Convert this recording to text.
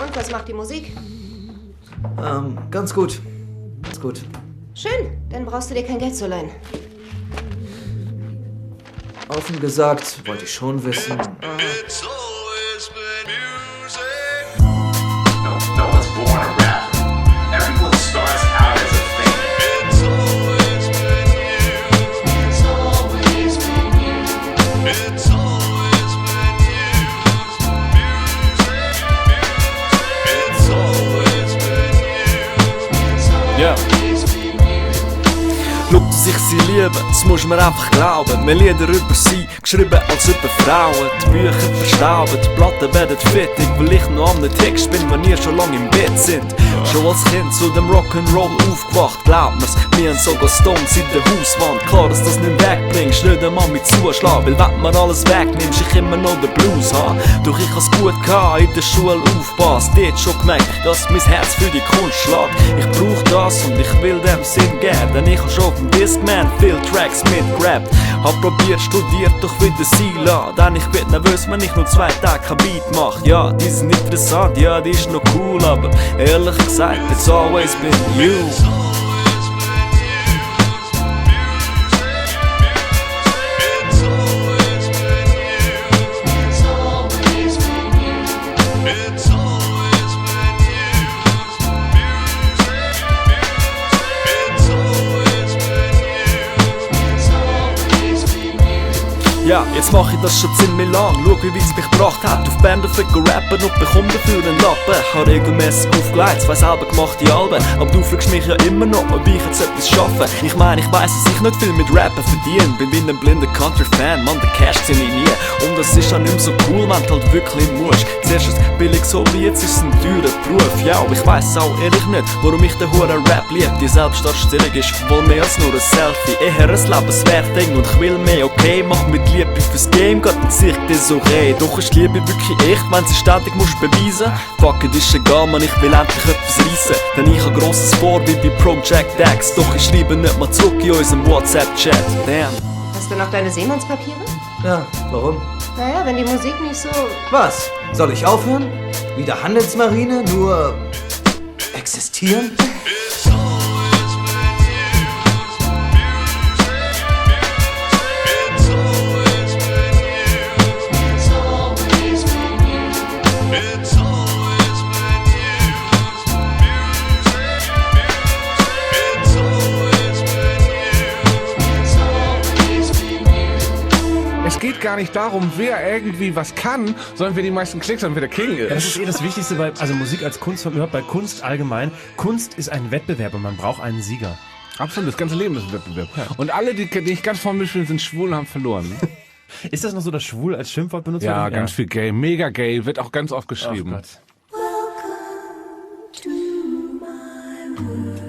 Und was macht die Musik? Ganz gut. Ganz gut. Schön, dann brauchst du dir kein Geld zu leihen. Offen gesagt, wollte ich schon wissen. No one's born a rapper. Everyone starts out as a fan. It's always been you. It's always been you. It's always been you. It's always been you. Ja. Schau, dass ich sie liebe, das musst du mir einfach glauben. Mehr Lieder über sie, geschrieben als über Frauen. Die Bücher verstauben, die Platten werden fettig, weil ich noch am Text bin, wenn ihr schon lange im Bett sind. Schon als Kind zu dem Rock'n'Roll aufgewacht, glaubt mir's, wir haben sogar Stones in der Hauswand. Klar, dass das nicht wegbringst, nicht einmal mit Zuschlag, weil wenn man alles wegnimmst, ich immer noch den Blues habe. Doch ich has gut gehabt, in der Schule aufpasst, dort schon gemerkt, dass mein Herz für die Kunst schlägt. Ich brauch das und ich will dem Sinn geben, denn ich hab schon auf dem Discman viel Tracks mitgerappt. Hab probiert, studiert, doch wieder sein lassen, denn ich werd nervös, wenn ich nur 2 Tage kein Beat mach. Ja, die sind interessant, ja, die ist noch cool, aber ehrlich gesagt, it's always been you. Ja, jetzt mach ich das schon ziemlich lang. Schau, wie weit's mich gebracht hat. Auf Bänder rappen und bekomm dafür einen Lappen. Hab regelmäßig aufgelegt, 2 selber gemachte Alben. Aber du fragst mich ja immer noch, ob ich jetzt etwas schaffe. Ich mein, ich weiss, dass ich nicht viel mit Rappen verdiene. Bin wie ein blinder Country-Fan, man, der Cash zieh ich nie. Und das ist auch nicht mehr so cool, wenn du halt wirklich musst. Zuerst ist es billig, so wie jetzt ist es ein teurer Beruf. Ja, aber ich weiss auch ehrlich nicht, warum ich den hohen Rap lieb. Die Selbstdarstellung ist wohl mehr als nur ein Selfie. Eher ein Lebenswertding und ich will mehr, okay, mach mit Liebe fürs Game, Gott zieh ich dir so rei. Doch ist Liebe wirklich echt, wenn sie ständig musst beweisen? Fuck it, ist egal, man, ich will endlich etwas reissen. Denn ich hab grosses vor, wie bei Project X. Doch ich schreibe nicht mal zurück in unserem WhatsApp-Chat. Damn. Hast du noch deine Seemannspapiere? Ja, warum? Naja, wenn die Musik nicht so... Was? Soll ich aufhören? Wieder Handelsmarine? Nur... existieren? Es geht gar nicht darum, wer irgendwie was kann, sondern wer die meisten Klicks hat, wer der King ist. Ja, das ist das Wichtigste bei, also Musik als Kunstform, überhaupt bei Kunst allgemein. Kunst ist ein Wettbewerb und man braucht einen Sieger. Absolut, das ganze Leben ist ein Wettbewerb. Ja. Und alle, die ich ganz vorne mitspielen, sind schwul und haben verloren. Ist das noch so, dass schwul als Schimpfwort benutzt wird? Ja, ganz viel gay, mega gay, wird auch ganz oft geschrieben. Oh Gott. Welcome to my world.